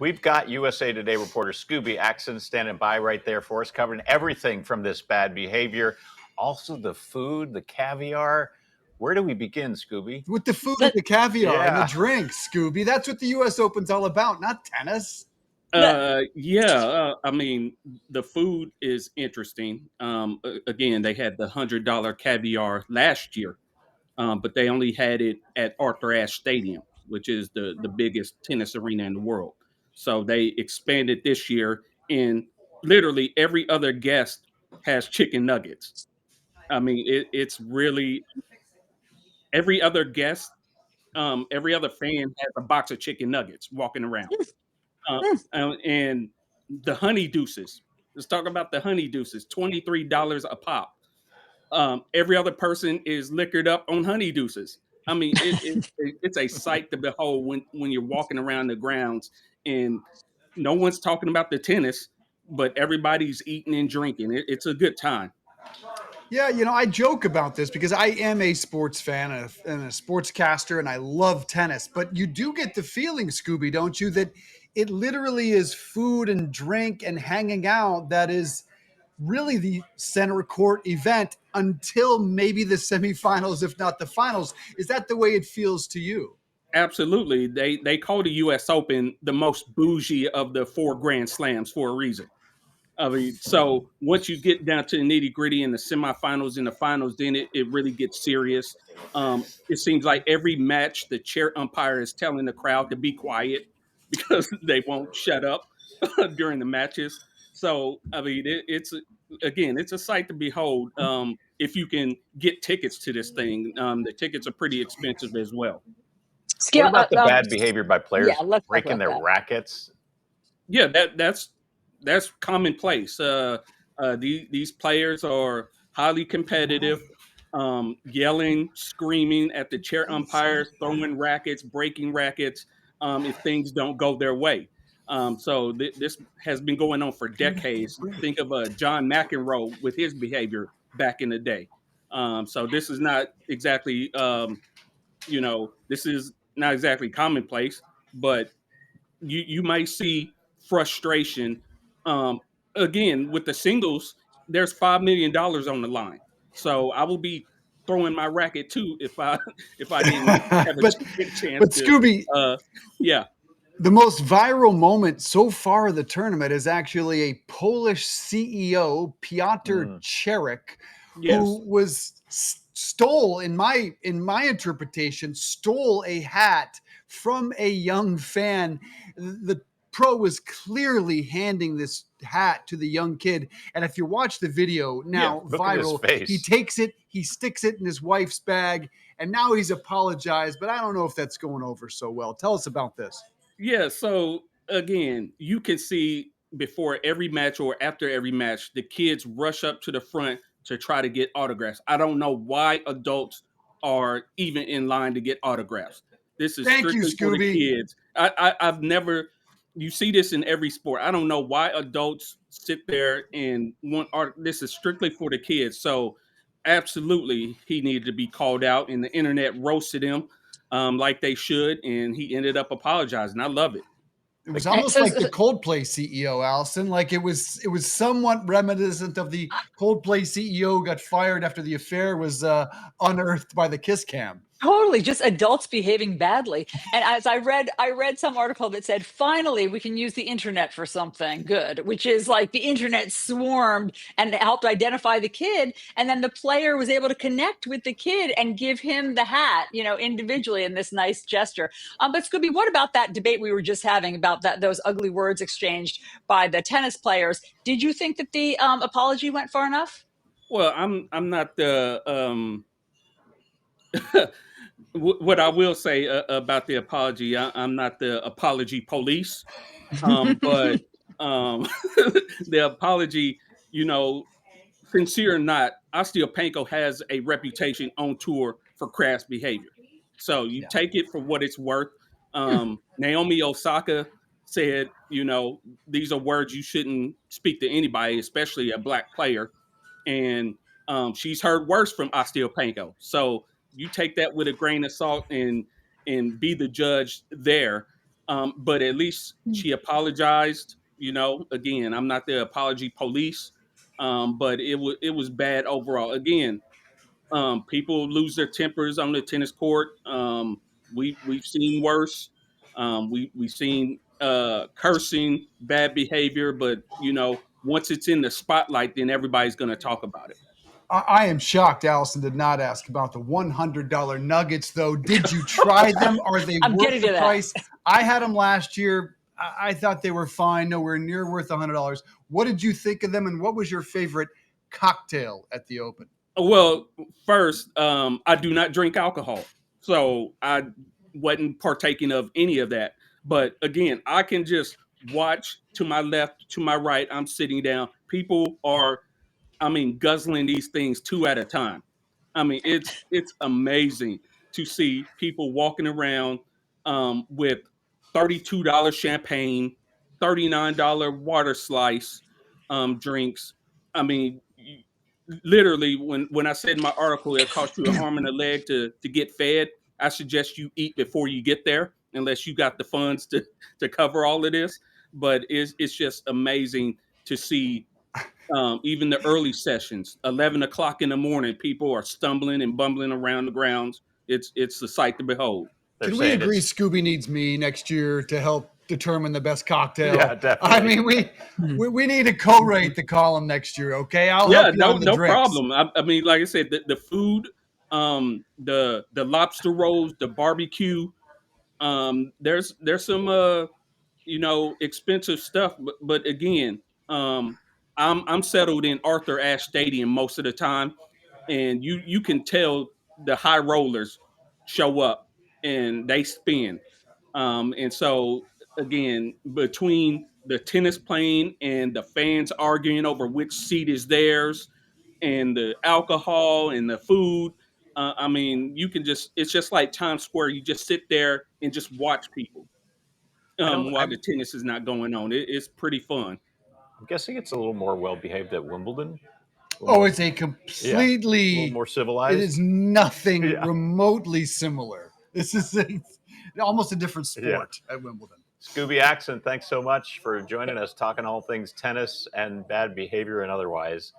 We've got USA Today reporter Scooby Axson standing by right there for us, covering everything from this bad behavior. Also, the food, the caviar. Where do we begin, Scooby? With the food and the caviar and Yeah. the drinks, Scooby. That's what the U.S. Open's all about, not tennis. I mean, the food is interesting. Again, they had the $100 caviar last year, but they only had it at Arthur Ashe Stadium, which is the biggest tennis arena in the world. So they expanded this year, and literally every other guest has chicken nuggets. I mean, it's really every other guest, every other fan has a box of chicken nuggets walking around. And the honey deuces. Let's talk about the honey deuces. $23 a pop. Every other person is liquored up on honey deuces. I mean, it's a sight to behold when you're walking around the grounds and no one's talking about the tennis, but everybody's eating and drinking. It's a good time. Yeah, I joke about this because I am a sports fan and a sportscaster, and I love tennis. But you do get the feeling, Scooby, don't you, that it literally is food and drink and hanging out that is really the center court event until maybe the semifinals, if not the finals. Is that the way it feels to you? Absolutely. They call the US Open the most bougie of the 4 Grand Slams for a reason. I mean, so once you get down to the nitty gritty in the semifinals and the finals, then it really gets serious. It seems like every match, the chair umpire is telling the crowd to be quiet because they won't shut up during the matches. So, I mean, it's a sight to behold. If you can get tickets to this thing, the tickets are pretty expensive as well. What about the bad behavior by players let's talk breaking about their that. rackets? Yeah, that's commonplace. These players are highly competitive, yelling, screaming at the chair umpires, throwing rackets, breaking rackets if things don't go their way. So this has been going on for decades. Think of John McEnroe with his behavior back in the day. So this is not exactly, this is not exactly commonplace, but you might see frustration. Um, Again, with the singles, there's $5 million on the line, so I will be throwing my racket too if I if I didn't have a chance But to. Scooby, Yeah, the most viral moment so far of the tournament is actually a Polish CEO, Piotr Czerek, yes, who was stole, in my interpretation, stole a hat from a young fan. The pro was clearly handing this hat to the young kid, and if you watch the video now, look at his viral, face. he takes it, he sticks it in his wife's bag, and now he's apologized, but I don't know if that's going over so well. Tell us about this. yeah. So again, you can see before every match or after every match, the kids rush up to the front to try to get autographs. I don't know why adults are even in line to get autographs. This is Thank you, strictly for the Scooby. kids. I've never. You see this in every sport. I don't know why adults sit there and want art. This is strictly for the kids. So, absolutely, he needed to be called out, and the internet roasted him like they should, and he ended up apologizing. I love it. It was almost like the Coldplay CEO, Allison. Like it was somewhat reminiscent of the Coldplay CEO got fired after the affair was unearthed by the kiss cam. Totally, just adults behaving badly. And as I read some article that said, finally, we can use the internet for something good, which is like the internet swarmed and helped identify the kid. And then the player was able to connect with the kid and give him the hat, individually in this nice gesture. But Scooby, what about that debate we were just having about those ugly words exchanged by the tennis players? Did you think that the apology went far enough? Well, I'm not the what I will say about the apology. I'm not the apology police, but the apology, sincere or not, Osteopenko has a reputation on tour for crass behavior. So you take it for what it's worth. Naomi Osaka said, these are words you shouldn't speak to anybody, especially a black player. And she's heard worse from Osteopenko. So you take that with a grain of salt and be the judge there. But at least she apologized. You know, again, I'm not the apology police, but it was bad overall. Again, people lose their tempers on the tennis court. We've seen worse. We've seen cursing, bad behavior, but you know, once it's in the spotlight, then everybody's going to talk about it. I am shocked Allison did not ask about the $100 nuggets, though. Did you try them? Are they I'm worth getting the to that. price? I had them last year. I thought they were fine, nowhere near worth $100. What did you think of them, and what was your favorite cocktail at the Open? Well, first, I do not drink alcohol, so I wasn't partaking of any of that. But again, I can just watch to my left, to my right. I'm sitting down. People are, I mean, guzzling these things two at a time. I mean, it's amazing to see people walking around with $32 champagne, $39 water slice drinks. I mean, literally, when I said in my article it costs you an arm and a leg to get fed, I suggest you eat before you get there, unless you got the funds to cover all of this. But it's just amazing to see even the early sessions, 11 o'clock in the morning, people are stumbling and bumbling around the grounds. It's a sight to behold. They're Can we saying agree it's Scooby needs me next year to help determine the best cocktail? yeah, I definitely. mean, we need to co-rate the column next year, okay? I'll Yeah, help you out no with the no drinks. problem. I mean, like I said, the food, the lobster rolls, the barbecue. There's some you know, expensive stuff, but again, I'm settled in Arthur Ashe Stadium most of the time, and you can tell the high rollers show up and they spin. And so again, between the tennis playing and the fans arguing over which seat is theirs, and the alcohol and the food, I mean, you can just it's just like Times Square. You just sit there and just watch people I don't. while the tennis is not going on. It's pretty fun. I'm guessing it's a little more well behaved at Wimbledon. A little Oh, more, it's a yeah, a little completely. more It civilized. is nothing Yeah, remotely similar. This is almost a different yeah. sport at Wimbledon. Scooby Axson, thanks so much for joining us, talking all things tennis and bad behavior and otherwise.